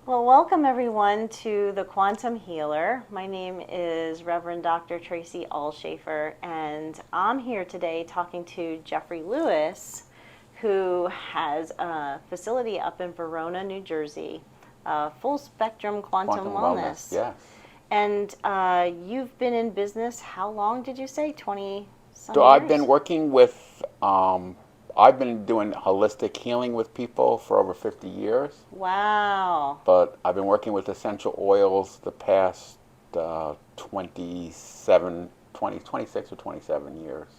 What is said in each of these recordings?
Well, welcome everyone to the Quantum Healer. My name is Reverend Dr. Tracey Allshafer, and I'm here today talking to Jeffrey Lewis, who has a facility up in Verona, New Jersey, full spectrum quantum wellness. Yes. And you've been in business, how long did you say? 20 some So years? I've been working with, I've been doing holistic healing with people for over 50 years, Wow. but I've been working with essential oils the past 26 or 27 years.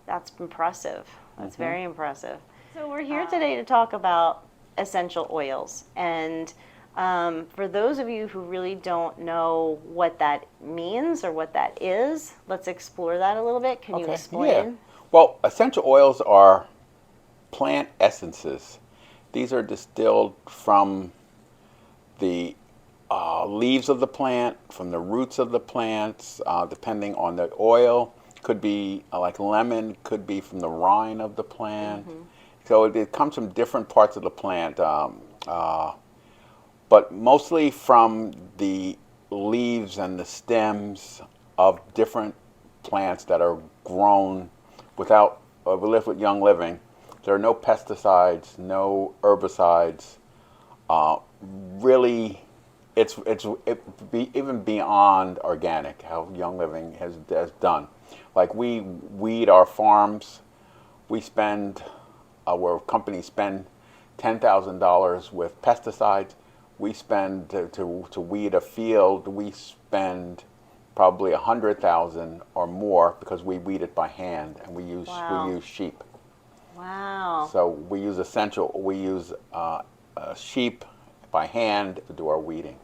That's impressive. That's very impressive. So we're here today to talk about essential oils. And for those of you who really don't know what that means or what that is, let's explore that a little bit. Can you explain? Yeah. Well, essential oils are plant essences. These are distilled from the leaves of the plant, from the roots of the plants, depending on the oil. Could be like lemon, could be from the rind of the plant. So it comes from different parts of the plant, but mostly from the leaves and the stems of different plants that are grown without, we live with Young Living. There are no pesticides, no herbicides. Really, even beyond organic, how Young Living has done. Like we weed our farms, we spend, where companies spend $10,000 with pesticides, we spend to weed a field, we spend probably 100,000 or more because we weed it by hand and we use sheep. Wow. So we use sheep by hand to do our weeding.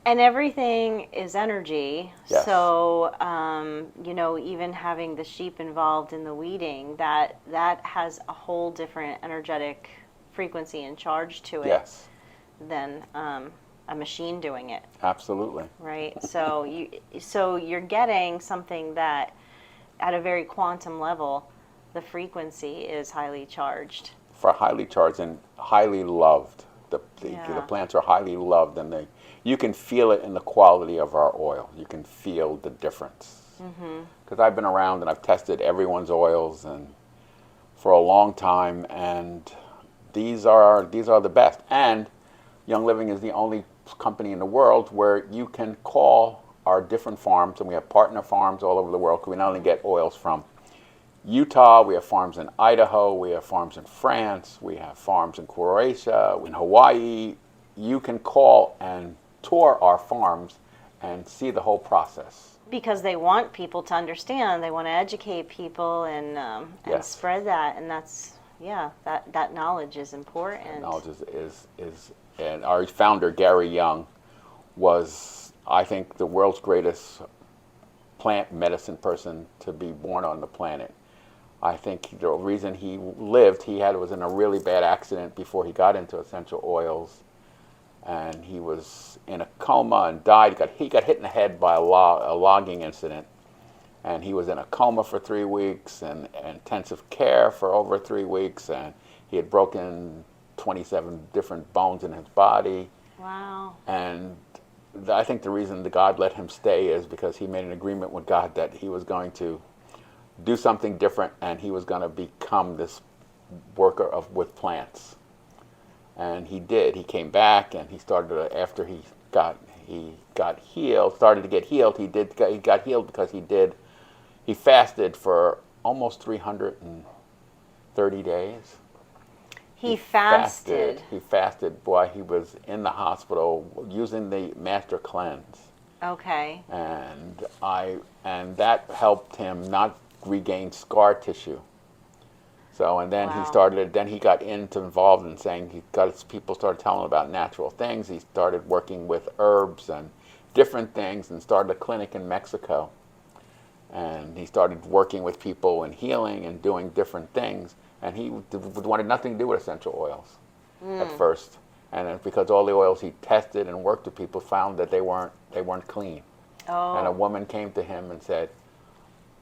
And everything is energy. Yes. So, even having the sheep involved in the weeding, that has a whole different energetic frequency and charge to it. Yes. Than a machine doing it. Absolutely. Right. So you're getting something that, at a very quantum level, the frequency is highly charged. For highly charged and highly loved. The Yeah. plants are highly loved, and you can feel it in the quality of our oil. You can feel the difference. Because I've been around and I've tested everyone's oils and for a long time, and these are the best. And Young Living is the only company in the world where you can call our different farms, and we have partner farms all over the world, because we not only get oils from Utah, we have farms in Idaho, we have farms in France, we have farms in Croatia, in Hawaii. You can call and tour our farms and see the whole process. Because they want people to understand, they want to educate people and Yes. spread that, and that's that knowledge is important. Knowledge is and our founder, Gary Young, was, I think, the world's greatest plant medicine person to be born on the planet. I think the reason he lived, was in a really bad accident before he got into essential oils, and he was in a coma and died. He got hit in the head by a logging incident, and he was in a coma for 3 weeks and intensive care for over 3 weeks, and he had broken 27 different bones in his body. Wow. And I think the reason God let him stay is because he made an agreement with God that he was going to do something different, and he was going to become this worker with plants. And he did. He came back, and he started, after he got healed, started to get healed. He got healed because he fasted for almost 330 days. He fasted. He fasted while he was in the hospital using the Master Cleanse. Okay. And that helped him not regain scar tissue. So, and then Wow. he got involved in saying people started telling him about natural things. He started working with herbs and different things and started a clinic in Mexico. And he started working with people and healing and doing different things. And he wanted nothing to do with essential oils at first. And it's because all the oils he tested and worked with people found that they weren't clean. Oh. And a woman came to him and said,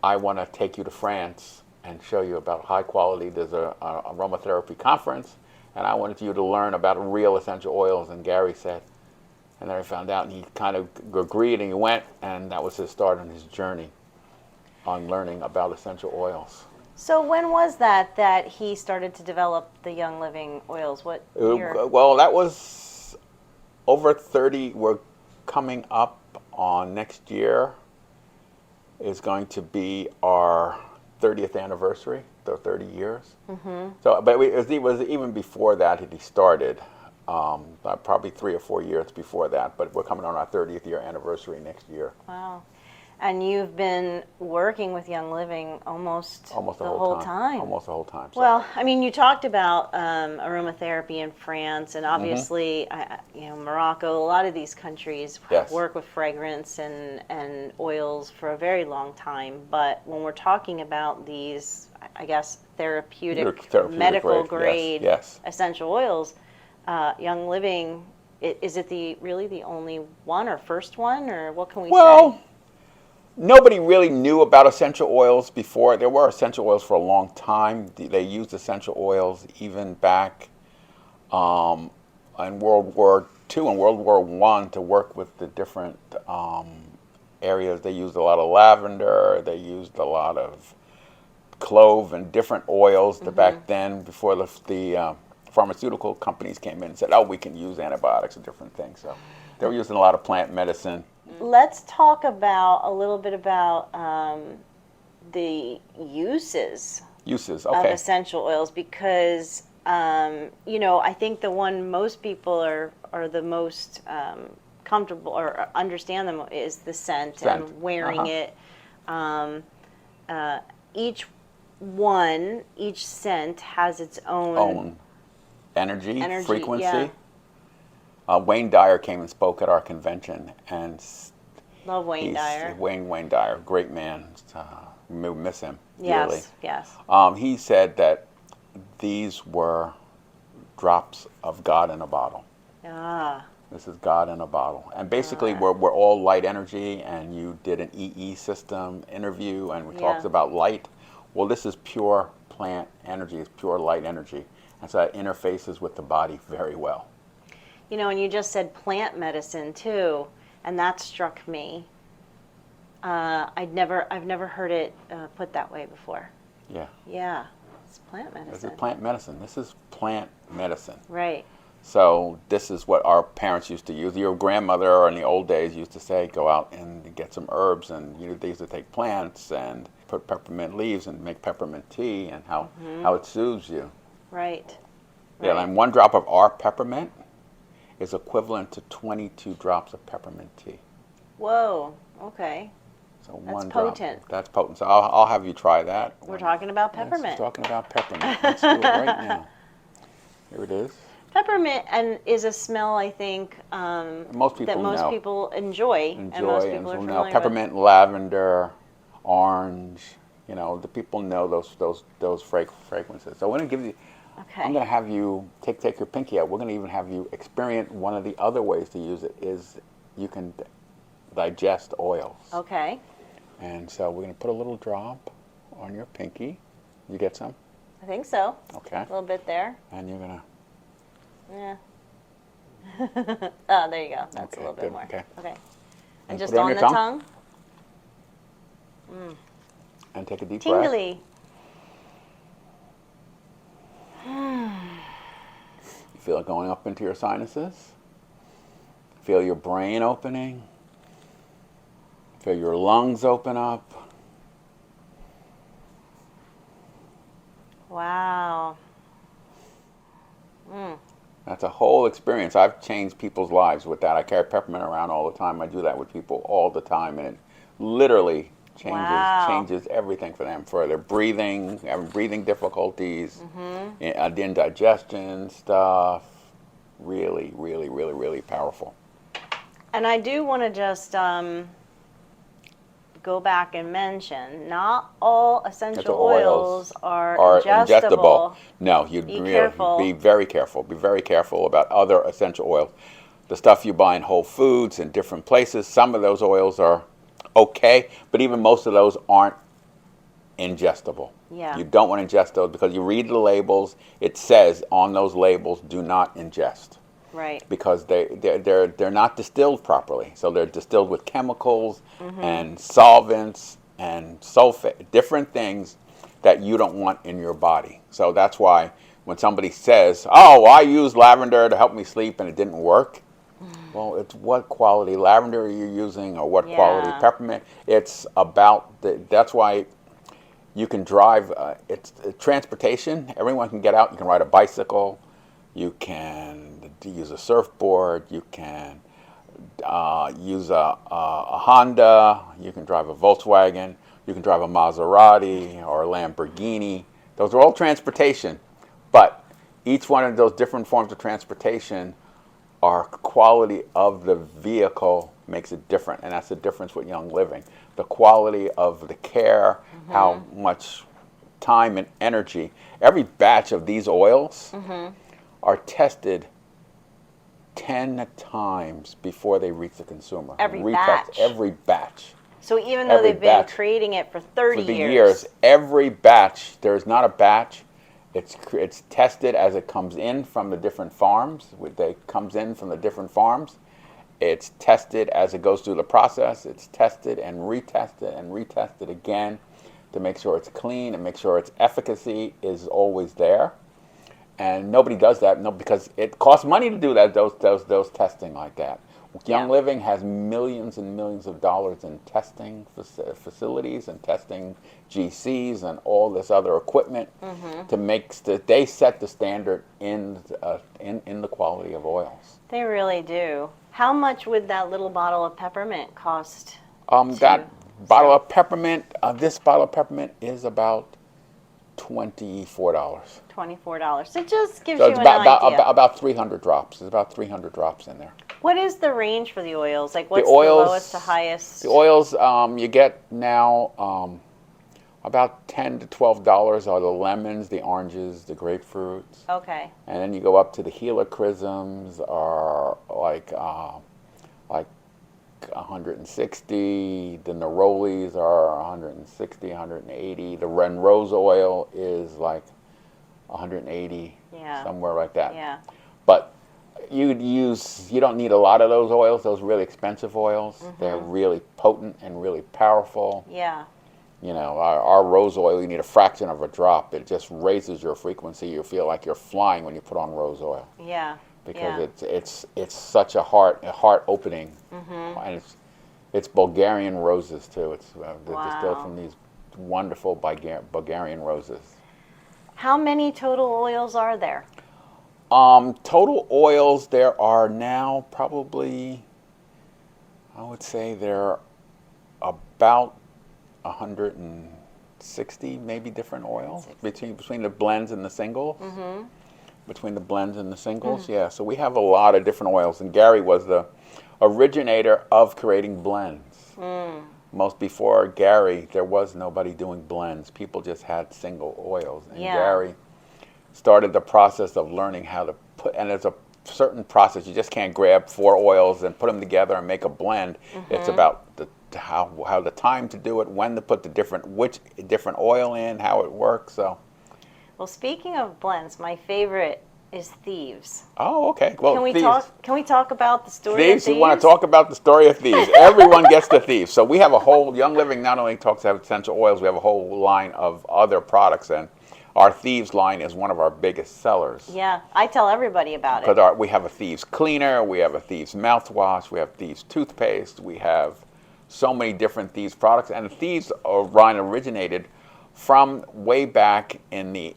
I want to take you to France and show you about high quality. There's a aromatherapy conference, and I wanted you to learn about real essential oils. And Gary said, and then I found out, and he kind of agreed, and he went, and that was his start on his journey on learning about essential oils. So when was that he started to develop the Young Living oils? What year? Well, that was over 30. We're coming up on next year is going to be our 30th anniversary, the 30 years. Mm-hmm. So, but it was even before that he started, probably 3 or 4 years before that. But we're coming on our 30th year anniversary next year. Wow. And you've been working with Young Living almost the whole time. Almost the whole time. So. Well, I mean, you talked about aromatherapy in France, and obviously, Morocco. A lot of these countries work with fragrance and oils for a very long time. But when we're talking about these, I guess, therapeutic medical grade essential oils, Young Living, is it really the only one or first one, or what can we say? Nobody really knew about essential oils before. There were essential oils for a long time. They used essential oils even back in World War II and World War I to work with the different areas. They used a lot of lavender. They used a lot of clove and different oils back then before the pharmaceutical companies came in and said, oh, we can use antibiotics and different things. So they were using a lot of plant medicine. Let's talk a little bit about the uses of essential oils, because I think the one most people are the most comfortable or understand them is the scent. And wearing it. Each scent has its own energy, frequency. Yeah. Wayne Dyer came and spoke at our convention, and love Wayne Dyer. Wayne Dyer, great man. We miss him. Yes, really. Yes. He said that these were drops of God in a bottle. Ah. This is God in a bottle, and basically we're all light energy. And you did an EE system interview, and we talked about light. Well, this is pure plant energy. It's pure light energy, and so that interfaces with the body very well. And you just said plant medicine too, and that struck me. I've never heard it put that way before. Yeah. Yeah, it's plant medicine. This is plant medicine. This is plant medicine. Right. So this is what our parents used to use. Your grandmother in the old days used to say, go out and get some herbs, and they used to take plants and put peppermint leaves and make peppermint tea, and how it soothes you. Right. Yeah, and 1 drop of our peppermint is equivalent to 22 drops of peppermint tea. Whoa, okay. So that's 1 potent. Drop. That's potent. So I'll have you try that. We're talking about peppermint. We're talking about peppermint. Let's do it right now. Here it is. Peppermint is a smell, I think, most people enjoy and most people are familiar peppermint, with. Lavender, orange. The people know those fragrances. So we're going to give you. Okay. I'm going to have you take your pinky out. We're going to even have you experience one of the other ways to use it is you can digest oils. Okay. And so we're going to put a little drop on your pinky. You get some? I think so. Okay. A little bit there. And you're going to... Yeah. Oh, there you go. That's a little bit more. Okay. And just on the tongue? And take a deep Tingly. breath. Feel it going up into your sinuses. Feel your brain opening. Feel your lungs open up. Wow. That's a whole experience. I've changed people's lives with that. I carry peppermint around all the time. I do that with people all the time, and it literally changes everything for them, for their breathing, having breathing difficulties, indigestion stuff. Really, really, really, really powerful. And I do want to just go back and mention, not all essential oils are ingestible. No, you'd be very careful. Be very careful about other essential oils. The stuff you buy in Whole Foods in different places, some of those oils are okay, but even most of those aren't ingestible. Yeah. You don't want to ingest those because you read the labels. It says on those labels, do not ingest. Right. Because they're not distilled properly. So they're distilled with chemicals and solvents and sulfate, different things that you don't want in your body. So that's why when somebody says, "Oh, I used lavender to help me sleep and it didn't work," well, it's what quality lavender are you using or what quality Yeah. peppermint. It's about that's why you can drive. It's transportation. Everyone can get out. You can ride a bicycle. You can use a surfboard. You can use a Honda. You can drive a Volkswagen. You can drive a Maserati or a Lamborghini. Those are all transportation. But each one of those different forms of transportation, our quality of the vehicle makes it different. And that's the difference with Young Living. The quality of the care, how much time and energy. Every batch of these oils are tested 10 times before they reach the consumer. Every Retest batch. every batch. So even though Every they've been batch. creating it for 30 For the years. years, every batch, there's not a batch. It's tested as it comes in from the different farms. It comes in from the different farms. It's tested as it goes through the process. It's tested and retested again to make sure it's clean and make sure its efficacy is always there. And nobody does that because it costs money to do that. Those testing like that. Young Living has millions and millions of dollars in testing facilities and testing GCs and all this other equipment to make they set the standard in the quality of oils. They really do. How much would that little bottle of peppermint cost? That bottle of peppermint. This bottle of peppermint is about $24. $24. It just gives So you it's an idea. about 300 drops. There's about 300 drops in there. What is the range for the oils? Like, what's oils, the lowest to highest? The oils you get now about $10 to $12 are the lemons, the oranges, the grapefruits. Okay. And then you go up to the helichrysums are like 160. The nerolies are 160, 180. The Ren Rose oil is like 180, somewhere like that. Yeah. But you don't need a lot of those oils, those really expensive oils. They're really potent and really powerful. Yeah. You know, our rose oil, you need a fraction of a drop. It just raises your frequency. You feel like you're flying when you put on rose oil. Yeah. Because it's such a heart opening, and it's Bulgarian roses too. It's distilled from these wonderful Bulgarian roses. How many total oils are there? Total oils, there are now probably, I would say there are about 160 maybe different oils between the blends and the singles. Between the blends and the singles, yeah. So we have a lot of different oils, and Gary was the originator of creating blends. Most before Gary, there was nobody doing blends. People just had single oils, and Gary started the process of learning how to put, and there's a certain process. You just can't grab 4 oils and put them together and make a blend. It's about how the time to do it, when to put which different oil in, how it works. So. Well, speaking of blends, my favorite is Thieves. Oh, okay. Well, Can we talk about the story of Thieves? You want to talk about the story of Thieves? Everyone gets the Thieves. So we have a whole Young Living. Not only talks about essential oils, we have a whole line of other products, and our Thieves line is one of our biggest sellers. Yeah, I tell everybody about it. Because we have a Thieves cleaner, we have a Thieves mouthwash, we have Thieves toothpaste, we have so many different Thieves products, and the Thieves line originated from way back in the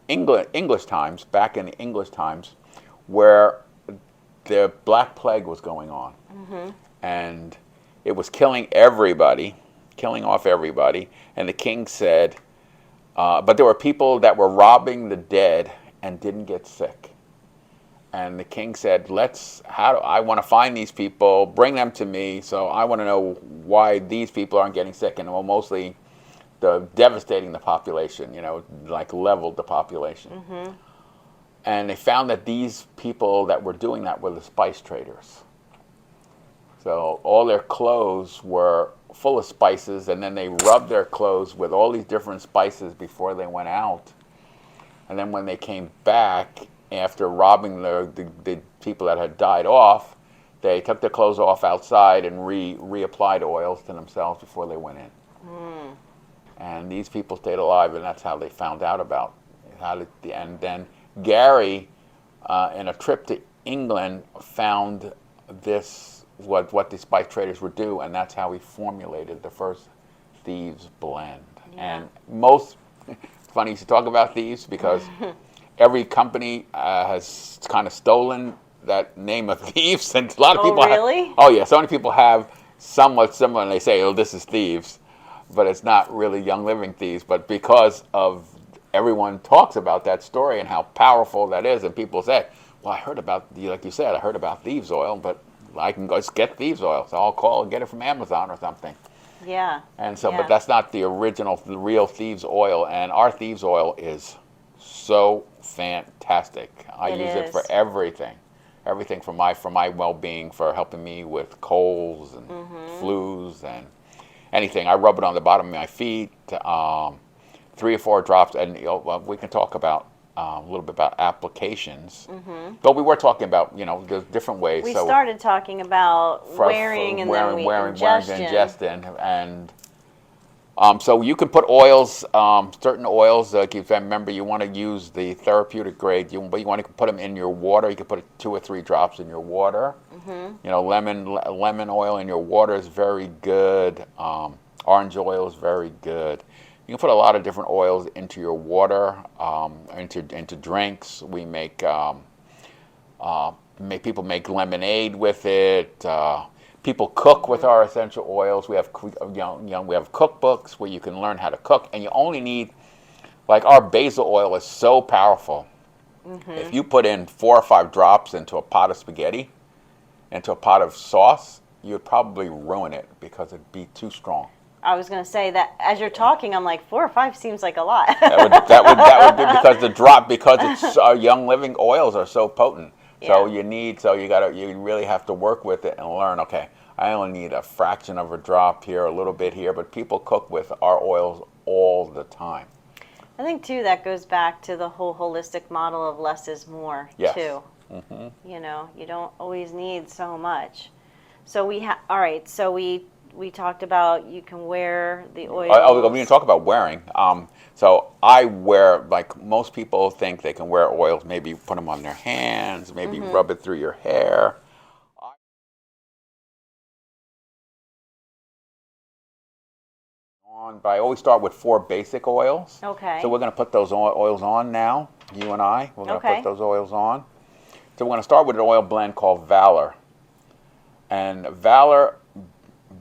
English times, back in the English times, where the Black Plague was going on, and it was killing off everybody. And the king said, but there were people that were robbing the dead and didn't get sick. And the king said, I want to find these people, bring them to me, so I want to know why these people aren't getting sick. And mostly devastating the population, like leveled the population. And they found that these people that were doing that were the spice traders. So all their clothes were full of spices, and then they rubbed their clothes with all these different spices before they went out. And then when they came back, after robbing the people that had died off, they took their clothes off outside and reapplied oils to themselves before they went in. Mm. And these people stayed alive, and that's how they found out about how to. And then Gary, in a trip to England, found this what the spice traders would do, and that's how he formulated the first thieves blend. Yeah. And most it's funny you should talk about thieves because every company has kind of stolen that name of thieves, and a lot of people. Really? Oh yeah, so many people have somewhat similar, and they say, "Oh, this is thieves," but it's not really Young Living thieves. But because of everyone talks about that story and how powerful that is, and people say, "Well, I heard about like you said, I heard about thieves oil, but I can go just get thieves oil, so I'll call and get it from Amazon or something." Yeah. And so, yeah. but that's not the original, the real thieves oil. And our thieves oil is so fantastic. I use it for everything. Everything for my well-being, for helping me with colds and flus and anything. I rub it on the bottom of my feet, 3 or 4 drops, and we can talk about a little bit about applications. But we were talking about there's different ways. We started talking about wearing and then ingestion. And so you can put oils, certain oils. Like if I remember, you want to use the therapeutic grade, but you want to put them in your water. You can put 2 or 3 drops in your water. Lemon oil in your water is very good. Orange oil is very good. You can put a lot of different oils into your water, into drinks. We people make lemonade with it. People cook with our essential oils. We have we have cookbooks where you can learn how to cook, and you only need, like our basil oil is so powerful. If you put in 4 or 5 drops into a pot of spaghetti, into a pot of sauce, you would probably ruin it because it'd be too strong. I was going to say that as you're talking, I'm like 4 or 5 seems like a lot. that would be because it's Young Living oils are so potent. So you really have to work with it and learn. Okay, I only need a fraction of a drop here, a little bit here, but people cook with our oils all the time. I think too that goes back to the whole holistic model of less is more too. You don't always need so much. So we talked about you can wear the oils. We can talk about wearing. So I wear, like most people think they can wear oils, maybe put them on their hands, maybe rub it through your hair. But I always start with 4 basic oils. Okay. So we're going to put those oils on now, you and I. We're going to put those oils on. So we're going to start with an oil blend called Valor. And Valor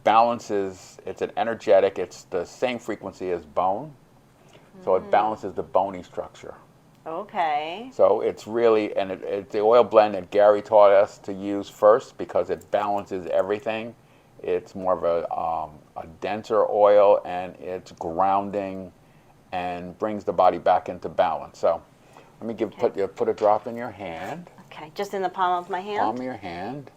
balances, it's an energetic, it's the same frequency as bone. So it balances the bony structure. Okay. So it's really, and it's the oil blend that Gary taught us to use first because it balances everything. It's more of a denser oil, and it's grounding and brings the body back into balance. So let me put a drop in your hand. Okay, just in the palm of my hand? Palm of your hand.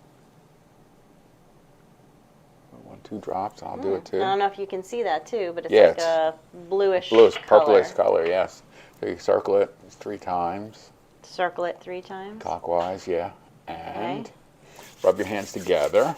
1, 2 drops, I'll do it too. I don't know if you can see that too, but it's like a bluish purplish color, yes. So you circle it 3 times. Circle it 3 times? Clockwise, yeah. And rub your hands together.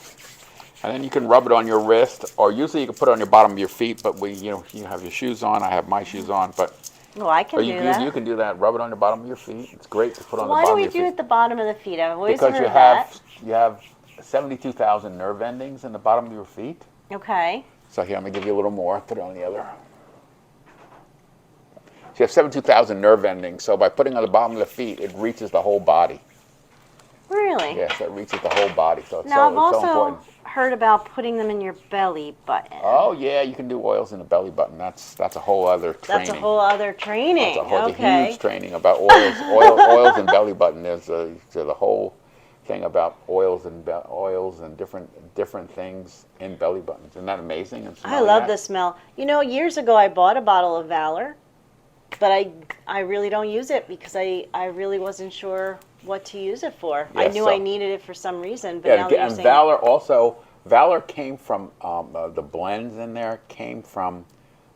And then you can rub it on your wrist, or usually you can put it on your bottom of your feet, but you have your shoes on, I have my shoes on, but I can do that. You can do that, rub it on the bottom of your feet. It's great to put on the bottom of your feet. Why do we do it at the bottom of the feet? I've always heard that. You have 72,000 nerve endings in the bottom of your feet. Okay. So here, I'm going to give you a little more. Put it on the other. So you have 72,000 nerve endings. So by putting on the bottom of the feet, it reaches the whole body. Really? Yes, it reaches the whole body. So it's I've so also important. Heard about putting them in your belly button. Oh yeah, you can do oils in the belly button. That's a whole other training. That's a whole other training. That's a huge training about oils. Oils and belly button. There's the whole thing about oils and different things in belly buttons. Isn't that amazing? I love the smell. Years ago I bought a bottle of Valor, but I really don't use it because I really wasn't sure what to use it for. I knew I needed it for some reason, but now that you're saying Valor also Valor came from, the blends in there came from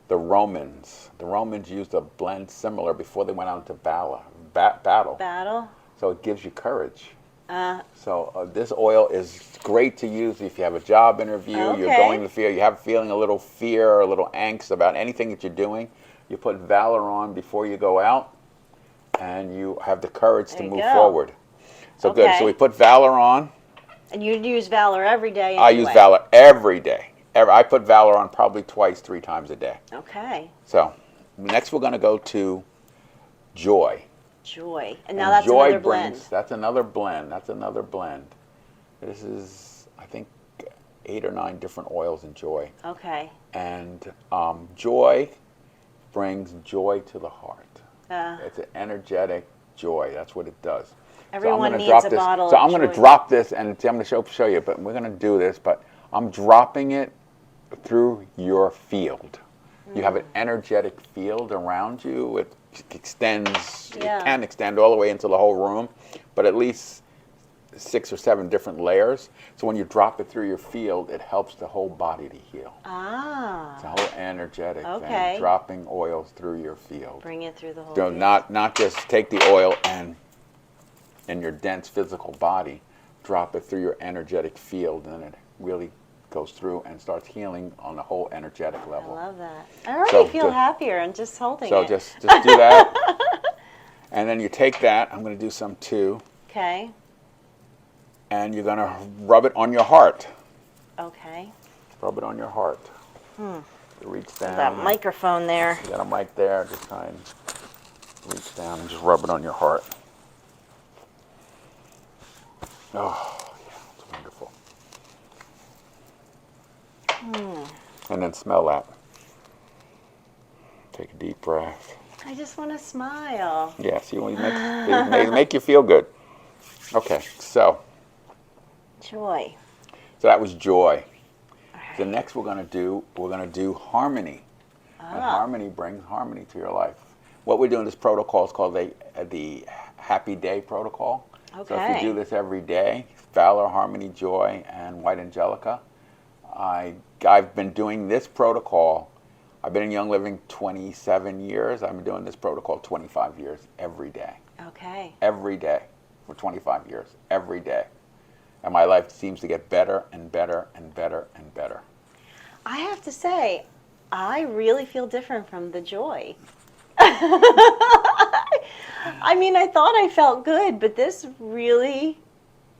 the Romans. The Romans used a blend similar before they went out into battle. Battle? So it gives you courage. Uh, So this oil is great to use if you have a job interview, you're Okay. going to the field, you have feeling a little fear or a little angst about anything that you're doing. You put Valor on before you go out, and you have the courage to There you move go. forward. So good. Okay. So we put Valor on. and you'd use Valor every day I anyway. use Valor every day. I put Valor on probably twice, 3 times a day. Okay. So next we're going to go to Joy. Joy. And now that's Joy another blend. That's another blend. That's another blend. This is, I think, 8 or 9 different oils in Joy. Okay. And Joy brings joy to the heart. Uh, It's an energetic joy. That's what it does. Everyone gonna needs drop a this. bottle So of I'm going to Joy. drop this, and I'm going to show you, but we're going to do this, but I'm dropping it through your field. You have an energetic field around you. It extends, Yeah. it can extend all the way into the whole room, but at least 6 or 7 different layers. So when you drop it through your field, it helps the whole body to heal. Ah. It's a whole energetic Okay. thing, dropping oils through your field. Bring it through the whole So field. not just take the oil and in your dense physical body, drop it through your energetic field, and then it really goes through and starts healing on the whole energetic I level. love that. I already So feel good. happier and just holding So it. just do that, and then you take that. I'm going to do some too, Okay. and you're going to rub it on your heart. Okay. Rub it on your heart. Reach down. That microphone there. You got a mic there. Just try and reach down and just rub it on your heart. Oh, yeah, it's wonderful. And then smell that. Take a deep breath. I just want to smile. Yes, they make you feel good. Okay, so Joy. that was joy. The next we're going to do harmony. And harmony brings harmony to your life. What we're doing, this protocol is called the Happy Day Protocol. So if Okay. you do this every day, Valor, Harmony, Joy, and White Angelica, I've been doing this protocol. I've been in Young Living 27 years. I've been doing this protocol 25 years every day. Okay. Every day for 25 years, every day. And my life seems to get better and better and better and better. I have to say, I really feel different from the joy. I mean, I thought I felt good, but this really,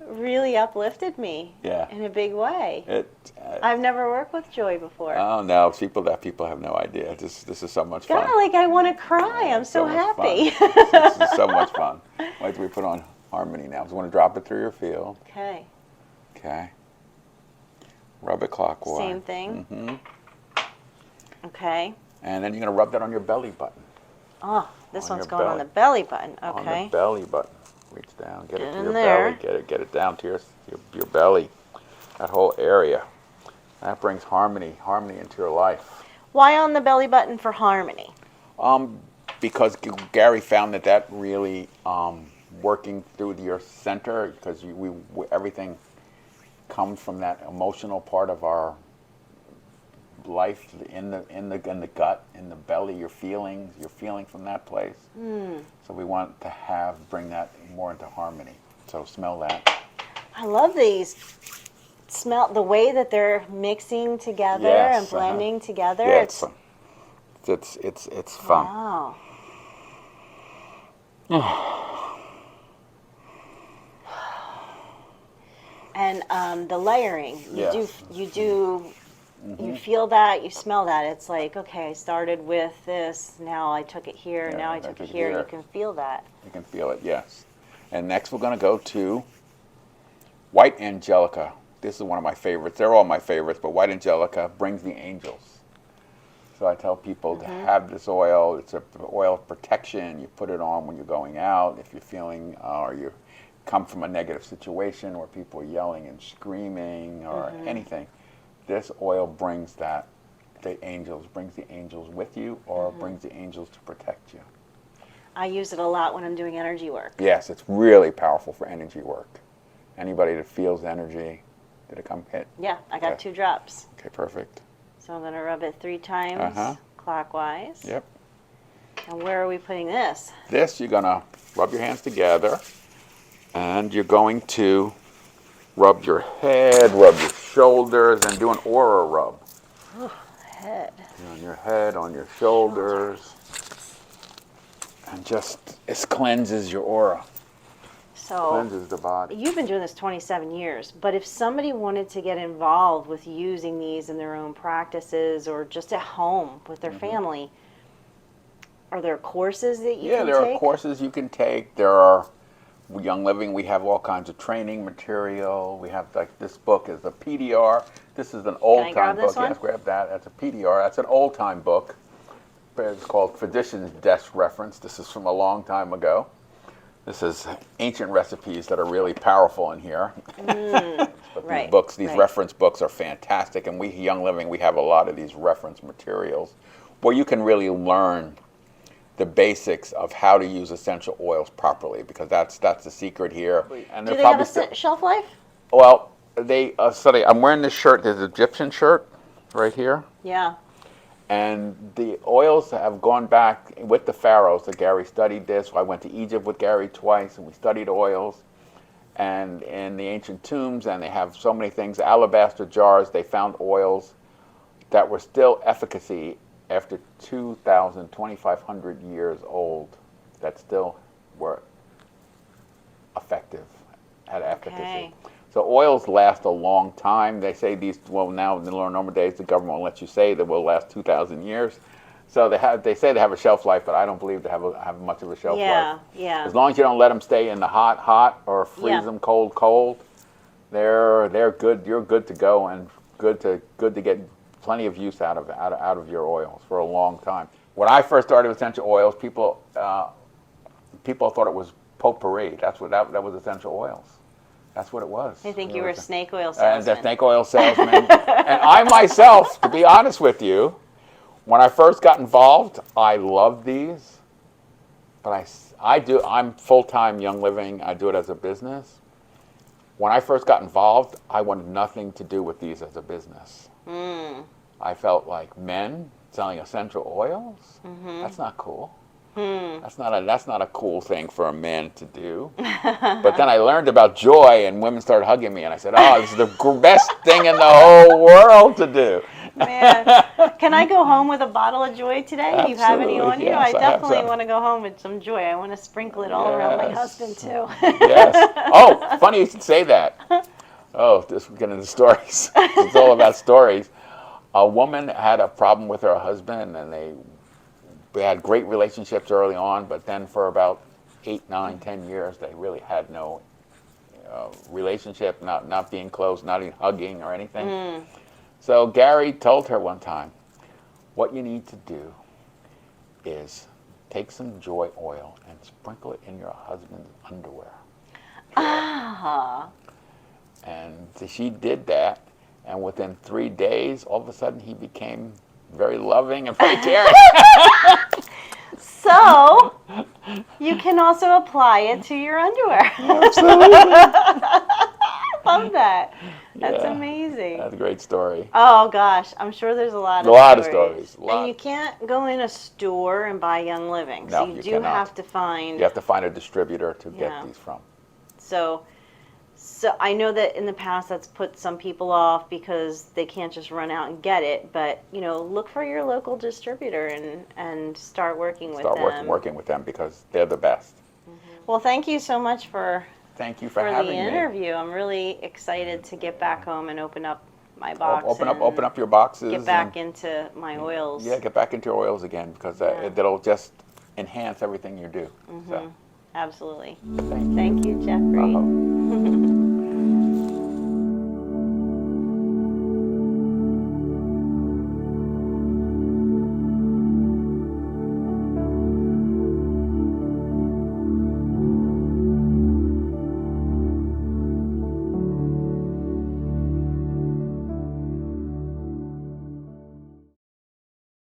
really uplifted me Yeah. in a big way. It, I've never worked with joy before. oh no, people have no idea. This is so much fun. God, like I want to cry. I'm so much happy. fun. This is so much fun. Wait till we put on harmony now. So we want to drop it through your field. Okay. Okay. Rub it clockwise. Same thing. hmm Okay. And then you're going to rub that on your belly button. Oh, this On one's your going on belly. the belly button. On Okay. the belly button. Reach down, get it Get to in your there. belly. Get it down to your belly. That whole area. That brings harmony into your life. Why on the belly button for harmony? Because Gary found that really working through your center, because everything comes from that emotional part of our life in the gut, in the belly. You're feeling from that place. So we want to bring that more into harmony. So smell that. I love these. Smell the way that they're mixing together Yes, and blending together. Yeah, it's fun. It's fun. Wow. And the layering, Yes. you feel that, you smell that. It's like, okay, I started with this, now I took it here, Yeah, now I I took took it it here. here. You can feel that. You can feel it, yes. And next we're going to go to White Angelica. This is one of my favorites. They're all my favorites, but White Angelica brings the angels. So I tell people to have this oil. It's an oil of protection. You put it on when you're going out. If you're feeling or you come from a negative situation where people are yelling and screaming or anything, this oil brings brings the angels with you, or brings the angels to protect you. I use it a lot when I'm doing energy work. Yes, it's really powerful for energy work. Anybody that feels energy, Did it come hit? Yeah, I got Okay. 2 drops. Okay, perfect. So I'm going to rub it 3 times clockwise. Yep. And where are we putting this? This, you're going to rub your hands together, and you're going to rub your head, rub your shoulders, and do an aura rub. Ooh, head. On your head, on your shoulders. And just, it cleanses your aura. So Cleanses the body. you've been doing this 27 years, but if somebody wanted to get involved with using these in their own practices or just at home with their family, are there courses that you can take? Yeah, there are courses you can take. There are Young Living. We have all kinds of training material. We have, like, this book is a PDR. This is an old-time book. One? Yes, grab that. That's a PDR. That's an old-time book. It's called Physician's Desk Reference. This is from a long time ago. This is ancient recipes that are really powerful in here. But these books, these reference books are fantastic. And we, Young Living, we have a lot of these reference materials where you can really learn the basics of how to use essential oils properly, because that's the secret here. And Do they have a shelf life? Well, I'm wearing this shirt. There's an Egyptian shirt right here. Yeah. And the oils have gone back with the pharaohs. So Gary studied this. I went to Egypt with Gary twice, and we studied oils. And in the ancient tombs, and they have so many things, alabaster jars, they found oils that were still efficacy after 2,500 years old, that still were effective, had efficacy. Okay. So oils last a long time. They say these, well, now in the normal days, the government won't let you say they will last 2,000 years. So they say they have a shelf life, but I don't believe they have much of a shelf life. Yeah. As long as you don't let them stay in the hot, or freeze them cold, they're good. You're good to go, and good to get plenty of use out of your oils for a long time. When I first started with essential oils, people thought it was potpourri. That was essential oils. That's what it was. I think you were a snake oil salesman. And a snake oil salesman. And I myself, to be honest with you, when I first got involved, I loved these. But I'm full-time Young Living. I do it as a business. When I first got involved, I wanted nothing to do with these as a business. I felt like men selling essential oils? That's not cool. That's not a cool thing for a man to do. But then I learned about joy, and women started hugging me, and I said, "Oh, this is the best thing in the whole world to do." Man, can I go home with a bottle of joy today? Absolutely, Do you have any on you? yes, I definitely some. want to go home with some joy. I want to sprinkle it all around my husband too. Yes. Oh, funny you should say that. Oh, this we're getting into stories. It's all about stories. A woman had a problem with her husband, and they had great relationships early on, but then for about 8, 9, 10 years, they really had no relationship, not being close, not even hugging or anything. So Gary told her one time, what you need to do is take some joy oil and sprinkle it in your husband's underwear. And she did that, and within 3 days, all of a sudden, he became very loving and very caring. So, you can also apply it to your underwear. Absolutely. Love that. That's Yeah. amazing. That's a great story. Oh gosh, I'm sure there's a lot of stories. And you can't go in a store and buy Young Living. No, So you do cannot. have to find. You have to find a distributor to Yeah. get these from. So I know that in the past that's put some people off because they can't just run out and get it. But look for your local distributor and start working with them. Start working with them, because they're the best. Well, thank you so much for Thank you for the having me. interview. I'm really excited to get back home and open up my box. Open up your boxes. Get back into my oils. Yeah, get back into your oils again, because that'll just enhance everything you do. So, Absolutely. thank you. Thank you, Jeffrey.